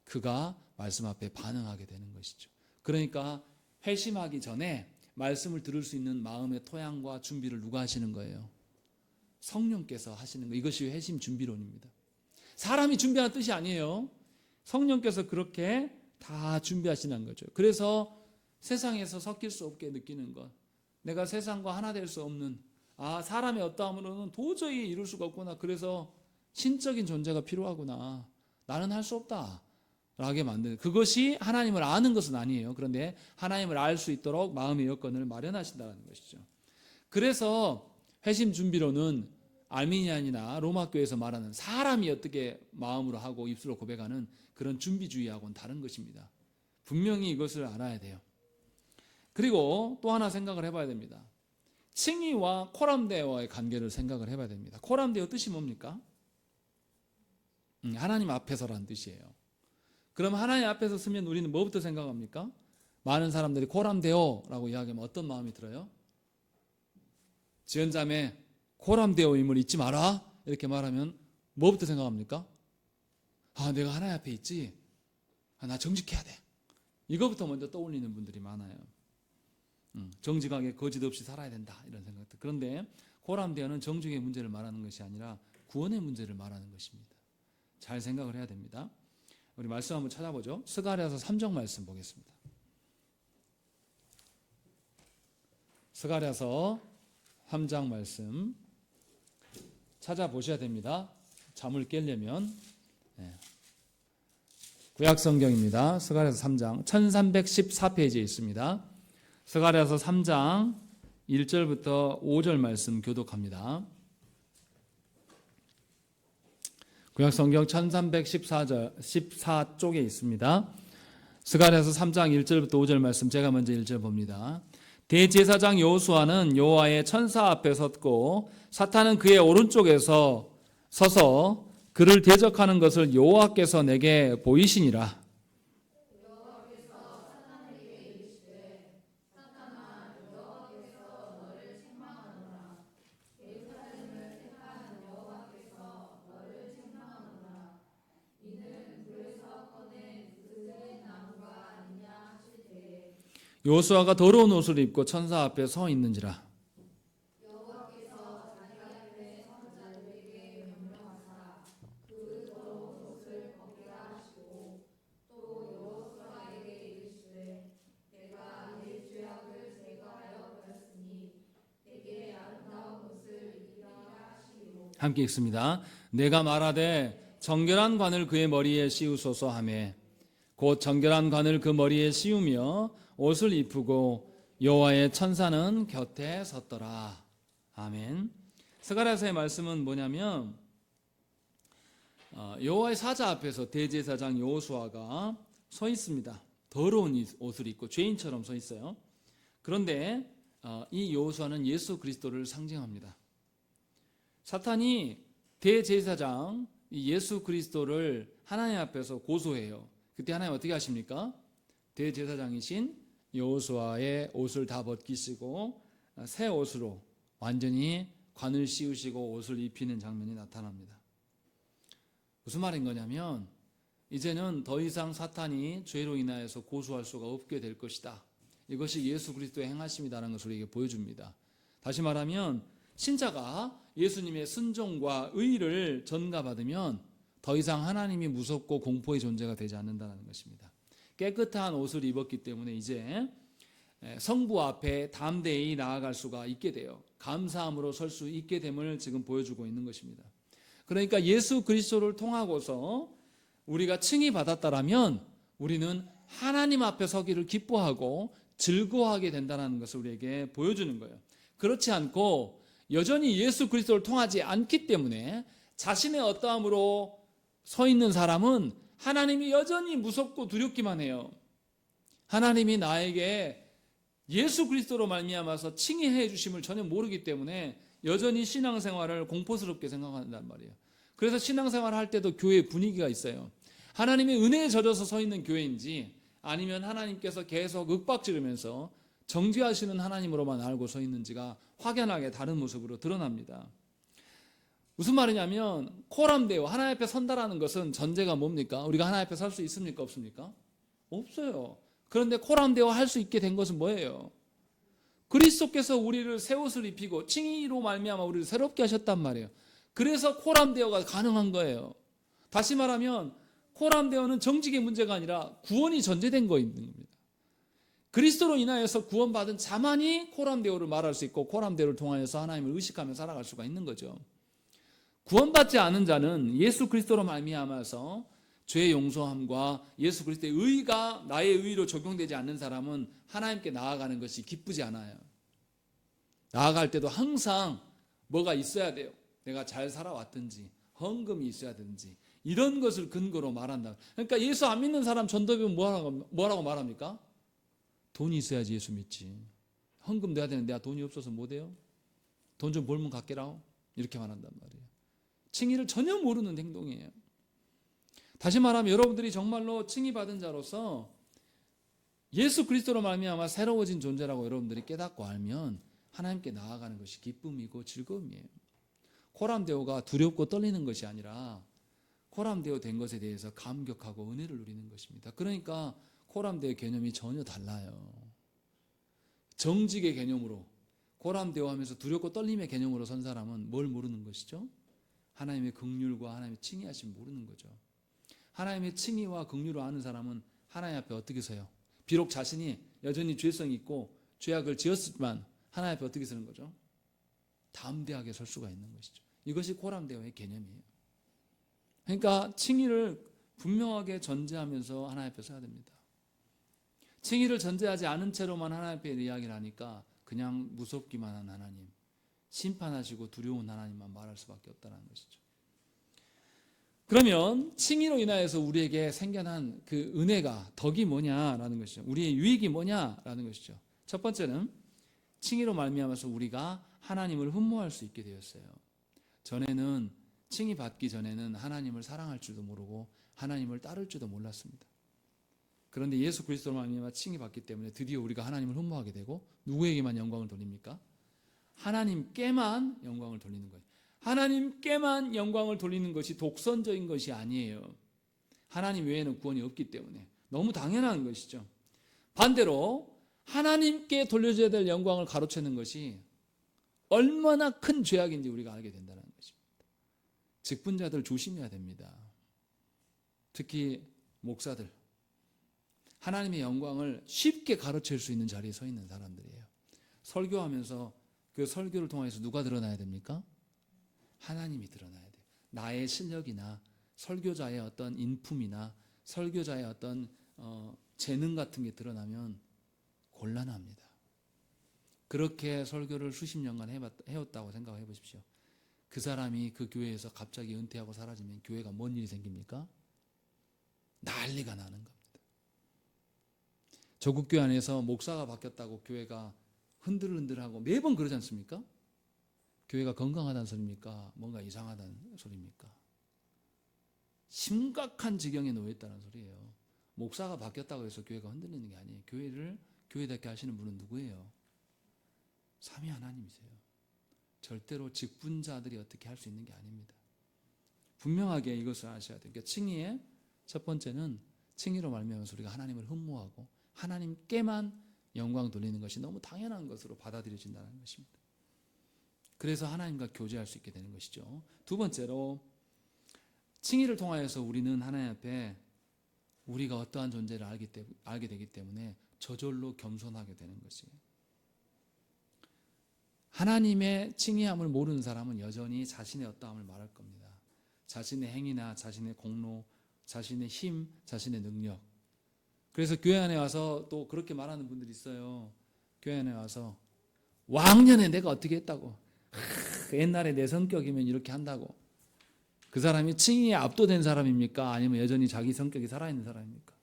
그가 말씀 앞에 반응하게 되는 것이죠. 그러니까 회심하기 전에 말씀을 들을 수 있는 마음의 토양과 준비를 누가 하시는 거예요? 성령께서 하시는 거예요. 이것이 회심 준비론입니다. 사람이 준비하는 뜻이 아니에요. 성령께서 그렇게 다 준비하시는 거죠. 그래서 세상에서 섞일 수 없게 느끼는 것, 내가 세상과 하나 될 수 없는 사람의 어떠함으로는 도저히 이룰 수가 없구나. 그래서 신적인 존재가 필요하구나. 나는 할 수 없다. 라게 만드는 그것이 하나님을 아는 것은 아니에요. 그런데 하나님을 알 수 있도록 마음의 여건을 마련하신다는 것이죠. 그래서 회심 준비론은 알미니안이나 로마 교회에서 말하는 사람이 어떻게 마음으로 하고 입술로 고백하는 그런 준비주의하고는 다른 것입니다. 분명히 이것을 알아야 돼요. 그리고 또 하나 생각을 해봐야 됩니다. 칭의와 코람데오와의 관계를 생각을 해봐야 됩니다. 코람데오 뜻이 뭡니까? 하나님 앞에서라는 뜻이에요. 그럼 하나님 앞에서 쓰면 우리는 뭐부터 생각합니까? 많은 사람들이 코람데오라고 이야기하면 어떤 마음이 들어요? 지연자매 코람데오임을 잊지 마라 이렇게 말하면 뭐부터 생각합니까? 내가 하나님 앞에 있지. 나 정직해야 돼. 이거부터 먼저 떠올리는 분들이 많아요. 정직하게 거짓 없이 살아야 된다 이런 생각들. 그런데 코람데오는 정직의 문제를 말하는 것이 아니라 구원의 문제를 말하는 것입니다. 잘 생각을 해야 됩니다. 우리 말씀 한번 찾아보죠. 스가랴서 3장 말씀 보겠습니다. 스가랴서 3장 말씀 찾아보셔야 됩니다. 잠을 깨려면. 구약성경입니다. 스가랴서 3장 1314페이지에 있습니다. 스가랴서 3장 1절부터 5절 말씀 교독합니다. 구약성경 1314쪽에 있습니다. 스가랴서 3장 1절부터 5절 말씀 제가 먼저 1절 봅니다. 대제사장 여호수아는 여호와의 천사 앞에 섰고 사탄은 그의 오른쪽에서 서서 그를 대적하는 것을 여호와께서 내게 보이시니라. 여호수아가 더러운 옷을 입고 천사 앞에 서 있는지라. 함께 읽습니다. 내가 말하되 정결한 관을 그의 머리에 씌우소서 하매 곧 정결한 관을 그 머리에 씌우며 옷을 입히고 여호와의 천사는 곁에 섰더라. 아멘. 스가랴서의 말씀은 뭐냐면 여호와의 사자 앞에서 대제사장 여호수아가 서 있습니다. 더러운 옷을 입고 죄인처럼 서 있어요. 그런데 이 여호수아는 예수 그리스도를 상징합니다. 사탄이 대제사장 예수 그리스도를 하나님 앞에서 고소해요. 그때 하나님 어떻게 하십니까? 대제사장이신 여호수아의 옷을 다 벗기시고 새 옷으로 완전히 관을 씌우시고 옷을 입히는 장면이 나타납니다. 무슨 말인 거냐면 이제는 더 이상 사탄이 죄로 인하여서 고소할 수가 없게 될 것이다. 이것이 예수 그리스도의 행하심이라는 것을 우리에게 보여줍니다. 다시 말하면 신자가 예수님의 순종과 의를 전가받으면 더 이상 하나님이 무섭고 공포의 존재가 되지 않는다는 것입니다. 깨끗한 옷을 입었기 때문에 이제 성부 앞에 담대히 나아갈 수가 있게 돼요. 감사함으로 설 수 있게 됨을 지금 보여주고 있는 것입니다. 그러니까 예수 그리스도를 통하고서 우리가 칭의 받았다라면 우리는 하나님 앞에 서기를 기뻐하고 즐거워하게 된다는 것을 우리에게 보여주는 거예요. 그렇지 않고 여전히 예수 그리스도를 통하지 않기 때문에 자신의 어떠함으로 서 있는 사람은 하나님이 여전히 무섭고 두렵기만 해요. 하나님이 나에게 예수 그리스도로 말미암아서 칭의해 주심을 전혀 모르기 때문에 여전히 신앙생활을 공포스럽게 생각한단 말이에요. 그래서 신앙생활을 할 때도 교회 분위기가 있어요. 하나님의 은혜에 젖어서 서 있는 교회인지 아니면 하나님께서 계속 윽박지르면서 정죄하시는 하나님으로만 알고 서 있는지가 확연하게 다른 모습으로 드러납니다. 무슨 말이냐면 코람데오 하나님 앞에 선다라는 것은 전제가 뭡니까? 우리가 하나님 앞에 설 수 있습니까? 없습니까? 없어요. 그런데 코람데오 할 수 있게 된 것은 뭐예요? 그리스도께서 우리를 새 옷을 입히고 칭의로 말미암아 우리를 새롭게 하셨단 말이에요. 그래서 코람데오가 가능한 거예요. 다시 말하면 코람데오는 정직의 문제가 아니라 구원이 전제된 겁니다. 그리스도로 인하여서 구원받은 자만이 코람데오를 말할 수 있고 코람데오를 통하여서 하나님을 의식하며 살아갈 수가 있는 거죠. 구원받지 않은 자는 예수 그리스도로 말미암아서 죄의 용서함과 예수 그리스도의 의가 나의 의로 적용되지 않는 사람은 하나님께 나아가는 것이 기쁘지 않아요. 나아갈 때도 항상 뭐가 있어야 돼요. 내가 잘 살아왔든지 헌금이 있어야 되든지 이런 것을 근거로 말한다. 그러니까 예수 안 믿는 사람 전도비면 뭐라고 말합니까? 돈이 있어야지 예수 믿지. 헌금 내야 되는데 내가 돈이 없어서 못해요? 돈 좀 벌면 갖게라 이렇게 말한단 말이에요. 칭의를 전혀 모르는 행동이에요. 다시 말하면 여러분들이 정말로 칭의받은 자로서 예수 그리스도로 말미암아 새로워진 존재라고 여러분들이 깨닫고 알면 하나님께 나아가는 것이 기쁨이고 즐거움이에요. 코람데오가 두렵고 떨리는 것이 아니라 코람데오 된 것에 대해서 감격하고 은혜를 누리는 것입니다. 그러니까 코람데오 개념이 전혀 달라요. 정직의 개념으로 코람데오 하면서 두렵고 떨림의 개념으로 선 사람은 뭘 모르는 것이죠? 하나님의 긍휼과 하나님의 칭의하심 모르는 거죠. 하나님의 칭의와 긍휼을 아는 사람은 하나님 앞에 어떻게 서요? 비록 자신이 여전히 죄성이 있고 죄악을 지었지만 하나님 앞에 어떻게 서는 거죠? 담대하게 설 수가 있는 것이죠. 이것이 코람데오의 개념이에요. 그러니까 칭의를 분명하게 전제하면서 하나님 앞에 서야 됩니다. 칭의를 전제하지 않은 채로만 하나님 앞에 이야기를 하니까 그냥 무섭기만 한 하나님, 심판하시고 두려운 하나님만 말할 수밖에 없다는 것이죠. 그러면 칭의로 인하여서 우리에게 생겨난 그 은혜가 덕이 뭐냐라는 것이죠. 우리의 유익이 뭐냐라는 것이죠. 첫 번째는 칭의로 말미암아서 우리가 하나님을 흠모할 수 있게 되었어요. 전에는 칭의 받기 전에는 하나님을 사랑할 줄도 모르고 하나님을 따를 줄도 몰랐습니다. 그런데 예수 그리스도로 말미암아 칭의 받기 때문에 드디어 우리가 하나님을 흠모하게 되고 누구에게만 영광을 돌립니까? 하나님께만 영광을 돌리는 거예요. 하나님께만 영광을 돌리는 것이 독선적인 것이 아니에요. 하나님 외에는 구원이 없기 때문에 너무 당연한 것이죠. 반대로 하나님께 돌려줘야 될 영광을 가로채는 것이 얼마나 큰 죄악인지 우리가 알게 된다는 것입니다. 직분자들 조심해야 됩니다. 특히 목사들. 하나님의 영광을 쉽게 가로챌 수 있는 자리에 서 있는 사람들이에요. 설교하면서 그 설교를 통해서 누가 드러나야 됩니까? 하나님이 드러나야 돼요. 나의 실력이나 설교자의 어떤 인품이나 설교자의 어떤 재능 같은 게 드러나면 곤란합니다. 그렇게 설교를 수십 년간 해왔다고 생각해 보십시오. 그 사람이 그 교회에서 갑자기 은퇴하고 사라지면 교회가 뭔 일이 생깁니까? 난리가 나는 겁니다. 조국교회 안에서 목사가 바뀌었다고 교회가 흔들흔들하고 매번 그러지 않습니까? 교회가 건강하다는 소리입니까? 뭔가 이상하다는 소리입니까? 심각한 지경에 놓여 있다는 소리예요. 목사가 바뀌었다고 해서 교회가 흔들리는 게 아니에요. 교회를 교회답게 하시는 분은 누구예요? 삼위 하나님이세요. 절대로 직분자들이 어떻게 할 수 있는 게 아닙니다. 분명하게 이것을 아셔야 돼요. 그러니까 칭의의 첫 번째는 칭의로 말미암아서 우리가 하나님을 흠모하고 하나님께만 영광 돌리는 것이 너무 당연한 것으로 받아들여진다는 것입니다. 그래서 하나님과 교제할 수 있게 되는 것이죠. 두 번째로 칭의를 통하여서 우리는 하나님 앞에 우리가 어떠한 존재를 알게 되기 때문에 저절로 겸손하게 되는 것이에요. 하나님의 칭의함을 모르는 사람은 여전히 자신의 어떠함을 말할 겁니다. 자신의 행위나 자신의 공로, 자신의 힘, 자신의 능력. 그래서 교회 안에 와서 또 그렇게 말하는 분들이 있어요. 교회 안에 와서 왕년에 내가 어떻게 했다고, 옛날에 내 성격이면 이렇게 한다고. 그 사람이 칭의에 압도된 사람입니까? 아니면 여전히 자기 성격이 살아있는 사람입니까?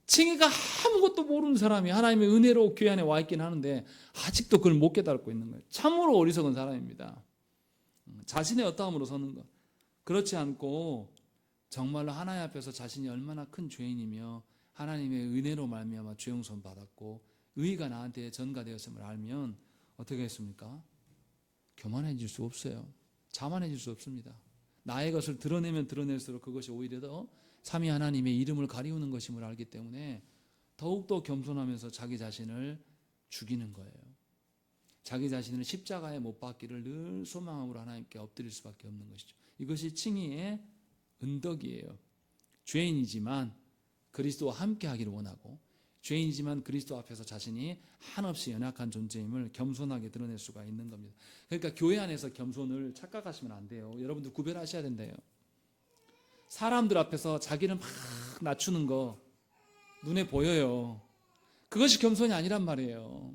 칭의가 아무것도 모르는 사람이 하나님의 은혜로 교회 안에 와 있긴 하는데 아직도 그걸 못 깨닫고 있는 거예요. 참으로 어리석은 사람입니다. 자신의 어떠함으로 서는 것. 그렇지 않고 정말로 하나님 앞에서 자신이 얼마나 큰 죄인이며 하나님의 은혜로 말미암아 죄 용서를 받았고 의가 나한테 전가되었음을 알면 어떻게 했습니까? 교만해질 수 없어요. 자만해질 수 없습니다. 나의 것을 드러내면 드러낼수록 그것이 오히려 더 삼위 하나님의 이름을 가리우는 것임을 알기 때문에 더욱더 겸손하면서 자기 자신을 죽이는 거예요. 자기 자신을 십자가에 못 박기를 늘 소망함으로 하나님께 엎드릴 수밖에 없는 것이죠. 이것이 칭의의 은덕이에요. 죄인이지만 그리스도와 함께 하기를 원하고 죄인이지만 그리스도 앞에서 자신이 한없이 연약한 존재임을 겸손하게 드러낼 수가 있는 겁니다. 그러니까 교회 안에서 겸손을 착각하시면 안 돼요. 여러분들 구별하셔야 된대요. 사람들 앞에서 자기를 막 낮추는 거 눈에 보여요. 그것이 겸손이 아니란 말이에요.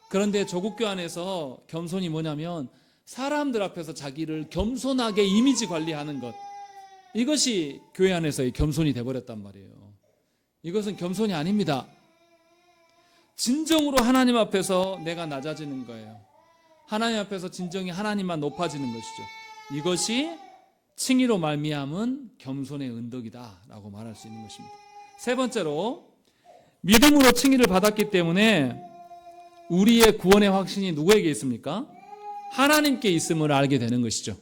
그런데 조국교 안에서 겸손이 뭐냐면 사람들 앞에서 자기를 겸손하게 이미지 관리하는 것, 이것이 교회 안에서의 겸손이 되어버렸단 말이에요. 이것은 겸손이 아닙니다. 진정으로 하나님 앞에서 내가 낮아지는 거예요. 하나님 앞에서 진정히 하나님만 높아지는 것이죠. 이것이 칭의로 말미암은 겸손의 은덕이다 라고 말할 수 있는 것입니다. 세 번째로, 믿음으로 칭의를 받았기 때문에 우리의 구원의 확신이 누구에게 있습니까? 하나님께 있음을 알게 되는 것이죠.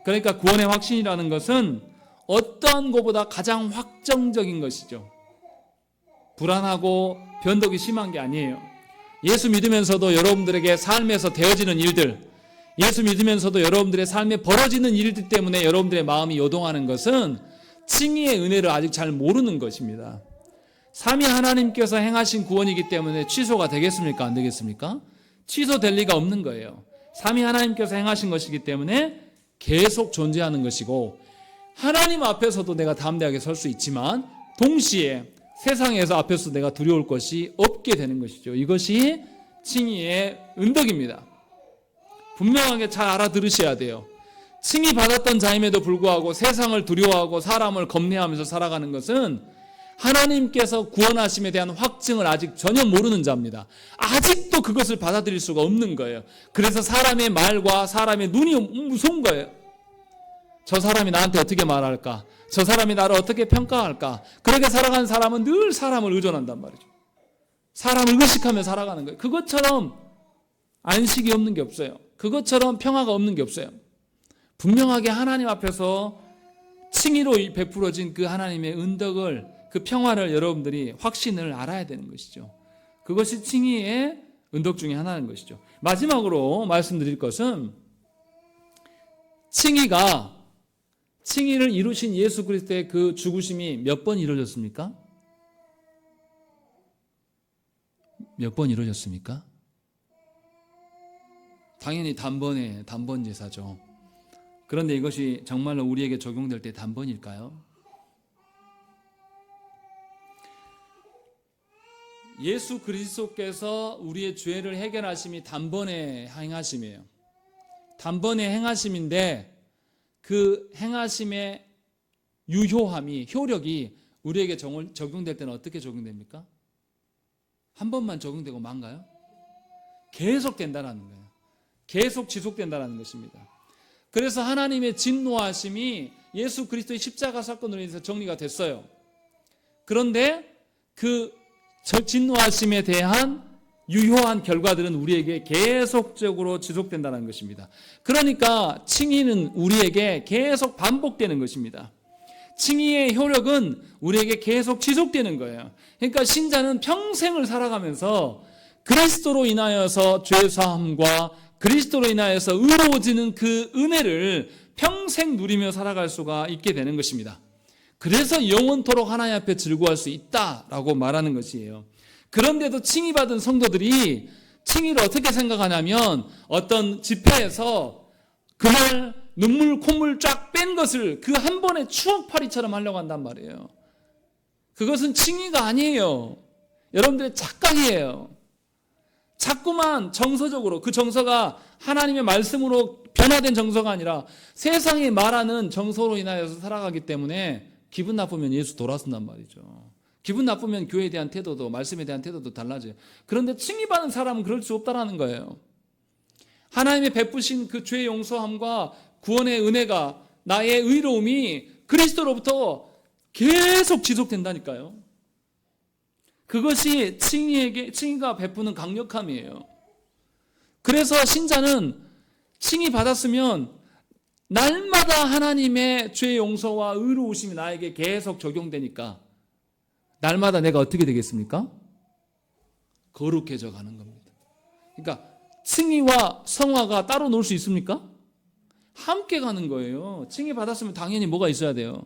그러니까 구원의 확신이라는 것은 어떠한 것보다 가장 확정적인 것이죠. 불안하고 변덕이 심한 게 아니에요. 예수 믿으면서도 여러분들에게 삶에서 되어지는 일들, 예수 믿으면서도 여러분들의 삶에 벌어지는 일들 때문에 여러분들의 마음이 요동하는 것은 칭의의 은혜를 아직 잘 모르는 것입니다. 삼위 하나님께서 행하신 구원이기 때문에 취소가 되겠습니까? 안 되겠습니까? 취소될 리가 없는 거예요. 삼위 하나님께서 행하신 것이기 때문에 계속 존재하는 것이고, 하나님 앞에서도 내가 담대하게 설 수 있지만 동시에 세상에서 앞에서 내가 두려울 것이 없게 되는 것이죠. 이것이 칭의의 은덕입니다. 분명하게 잘 알아들으셔야 돼요. 칭의 받았던 자임에도 불구하고 세상을 두려워하고 사람을 겁내하면서 살아가는 것은 하나님께서 구원하심에 대한 확증을 아직 전혀 모르는 자입니다. 아직도 그것을 받아들일 수가 없는 거예요. 그래서 사람의 말과 사람의 눈이 무서운 거예요. 저 사람이 나한테 어떻게 말할까? 저 사람이 나를 어떻게 평가할까? 그렇게 살아가는 사람은 늘 사람을 의존한단 말이죠. 사람을 의식하며 살아가는 거예요. 그것처럼 안식이 없는 게 없어요. 그것처럼 평화가 없는 게 없어요. 분명하게 하나님 앞에서 칭의로 베풀어진 그 하나님의 은덕을, 그 평화를 여러분들이 확신을 알아야 되는 것이죠. 그것이 칭의의 은덕 중에 하나인 것이죠. 마지막으로 말씀드릴 것은, 칭의를 이루신 예수 그리스도의 그 죽으심이 몇 번 이루어졌습니까? 몇 번 이루어졌습니까? 당연히 단번 제사죠. 그런데 이것이 정말로 우리에게 적용될 때 단번일까요? 예수 그리스도께서 우리의 죄를 해결하심이 단번에 행하심이에요. 단번에 행하심인데 그 행하심의 유효함이, 효력이 우리에게 적용될 때는 어떻게 적용됩니까? 한 번만 적용되고 만가요? 계속 된다는 거예요. 계속 지속된다는 것입니다. 그래서 하나님의 진노하심이 예수 그리스도의 십자가 사건으로 인해서 정리가 됐어요. 그런데 그 진노하심에 대한 유효한 결과들은 우리에게 계속적으로 지속된다는 것입니다. 그러니까 칭의는 우리에게 계속 반복되는 것입니다. 칭의의 효력은 우리에게 계속 지속되는 거예요. 그러니까 신자는 평생을 살아가면서 그리스도로 인하여서 죄사함과 그리스도로 인하여서 의로워지는 그 은혜를 평생 누리며 살아갈 수가 있게 되는 것입니다. 그래서 영원토록 하나님 앞에 즐거워할 수 있다라고 말하는 것이에요. 그런데도 칭의받은 성도들이 칭의를 어떻게 생각하냐면, 어떤 집회에서 그날 눈물 콧물 쫙 뺀 것을 그 한 번의 추억팔이처럼 하려고 한단 말이에요. 그것은 칭의가 아니에요. 여러분들의 착각이에요. 자꾸만 정서적으로, 그 정서가 하나님의 말씀으로 변화된 정서가 아니라 세상이 말하는 정서로 인하여서 살아가기 때문에 기분 나쁘면 예수 돌아선단 말이죠. 기분 나쁘면 교회에 대한 태도도, 말씀에 대한 태도도 달라져요. 그런데 칭의받은 사람은 그럴 수 없다라는 거예요. 하나님의 베푸신 그 죄 용서함과 구원의 은혜가, 나의 의로움이 그리스도로부터 계속 지속된다니까요. 그것이 칭의가 베푸는 강력함이에요. 그래서 신자는 칭의 받았으면 날마다 하나님의 죄 용서와 의로우심이 나에게 계속 적용되니까 날마다 내가 어떻게 되겠습니까? 거룩해져 가는 겁니다. 그러니까 칭의와 성화가 따로 놀 수 있습니까? 함께 가는 거예요. 칭의 받았으면 당연히 뭐가 있어야 돼요?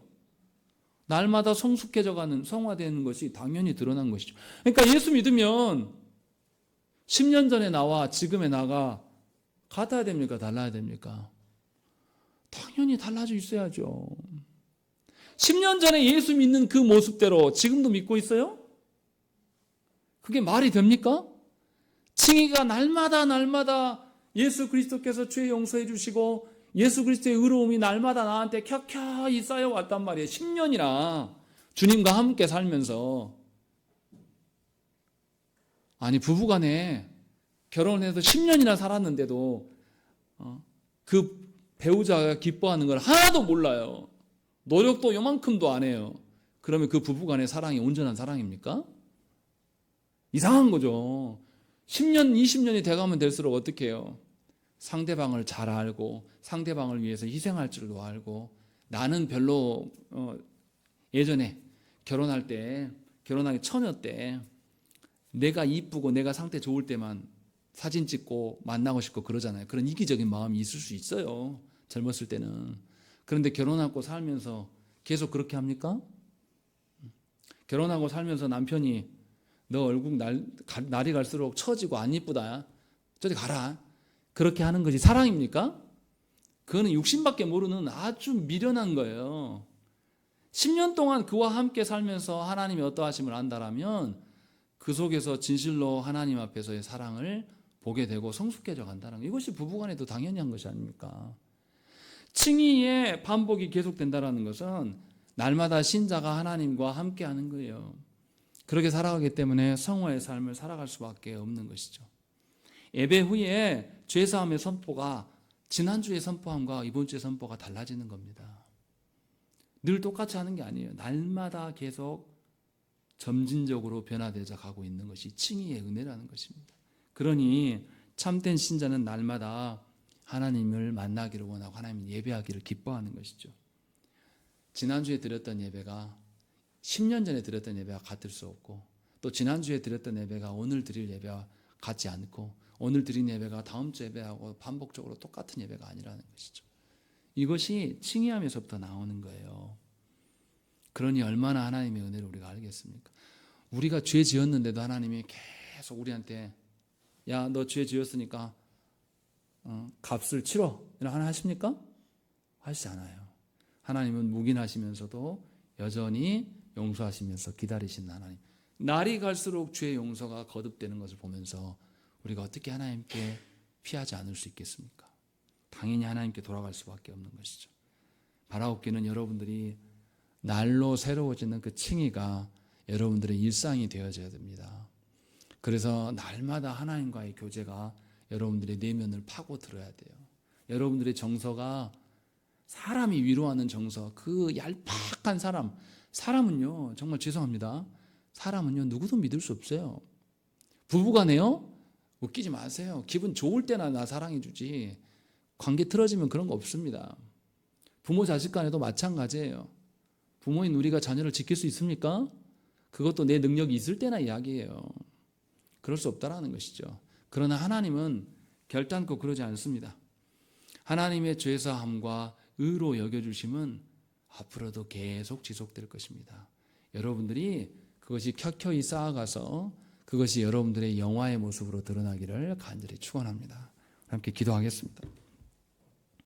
날마다 성숙해져 가는, 성화되는 것이 당연히 드러난 것이죠. 그러니까 예수 믿으면 10년 전에 나와 지금의 나가 같아야 됩니까? 달라야 됩니까? 당연히 달라져 있어야죠. 10년 전에 예수 믿는 그 모습대로 지금도 믿고 있어요? 그게 말이 됩니까? 칭의가 날마다 예수 그리스도께서 죄 용서해 주시고 예수 그리스도의 의로움이 날마다 나한테 켜켜이 쌓여왔단 말이에요. 10년이나 주님과 함께 살면서. 아니, 부부간에 결혼해서 10년이나 살았는데도 그 배우자가 기뻐하는 걸 하나도 몰라요. 노력도 요만큼도 안 해요. 그러면 그 부부간의 사랑이 온전한 사랑입니까? 이상한 거죠. 10년, 20년이 돼가면 될수록 어떻게 해요? 상대방을 잘 알고 상대방을 위해서 희생할 줄도 알고, 나는 별로 예전에 결혼하기 처녀 때 내가 이쁘고 내가 상태 좋을 때만 사진 찍고 만나고 싶고 그러잖아요. 그런 이기적인 마음이 있을 수 있어요, 젊었을 때는. 그런데 결혼하고 살면서 계속 그렇게 합니까? 결혼하고 살면서 남편이 너 얼굴 날이 갈수록 처지고 안 이쁘다, 저리 가라, 그렇게 하는 것이 사랑입니까? 그거는 육신밖에 모르는 아주 미련한 거예요. 10년 동안 그와 함께 살면서 하나님이 어떠하심을 안다라면 그 속에서 진실로 하나님 앞에서의 사랑을 보게 되고 성숙해져 간다는 것, 이것이 부부간에도 당연히 한 것이 아닙니까? 칭의의 반복이 계속된다는 것은 날마다 신자가 하나님과 함께 하는 거예요. 그렇게 살아가기 때문에 성화의 삶을 살아갈 수밖에 없는 것이죠. 예배 후에 죄사함의 선포가 지난주의 선포함과 이번 주의 선포가 달라지는 겁니다. 늘 똑같이 하는 게 아니에요. 날마다 계속 점진적으로 변화되어 가고 있는 것이 칭의의 은혜라는 것입니다. 그러니 참된 신자는 날마다 하나님을 만나기를 원하고 하나님을 예배하기를 기뻐하는 것이죠. 지난주에 드렸던 예배가 10년 전에 드렸던 예배와 같을 수 없고, 또 지난주에 드렸던 예배가 오늘 드릴 예배와 같지 않고, 오늘 드린 예배가 다음 주 예배하고 반복적으로 똑같은 예배가 아니라는 것이죠. 이것이 칭의함에서부터 나오는 거예요. 그러니 얼마나 하나님의 은혜를 우리가 알겠습니까? 우리가 죄 지었는데도 하나님이 계속 우리한테 야, 너 죄 지었으니까 값을 치러, 이런 하나 하십니까? 하시지 않아요. 하나님은 묵인하시면서도 여전히 용서하시면서 기다리시는 하나님. 날이 갈수록 죄의 용서가 거듭되는 것을 보면서 우리가 어떻게 하나님께 피하지 않을 수 있겠습니까? 당연히 하나님께 돌아갈 수밖에 없는 것이죠. 바라옵기는 여러분들이 날로 새로워지는 그 칭의가 여러분들의 일상이 되어져야 됩니다. 그래서 날마다 하나님과의 교제가 여러분들의 내면을 파고들어야 돼요. 여러분들의 정서가 사람이 위로하는 정서, 그 얄팍한 사람은요, 정말 죄송합니다, 사람은요 누구도 믿을 수 없어요. 부부간에요, 웃기지 마세요. 기분 좋을 때나 나 사랑해 주지, 관계 틀어지면 그런 거 없습니다. 부모 자식 간에도 마찬가지예요. 부모인 우리가 자녀를 지킬 수 있습니까? 그것도 내 능력이 있을 때나 이야기예요. 그럴 수 없다라는 것이죠. 그러나 하나님은 결단코 그러지 않습니다. 하나님의 죄사함과 의로 여겨주심은 앞으로도 계속 지속될 것입니다. 여러분들이 그것이 켜켜이 쌓아가서 그것이 여러분들의 영화의 모습으로 드러나기를 간절히 축원합니다. 함께 기도하겠습니다.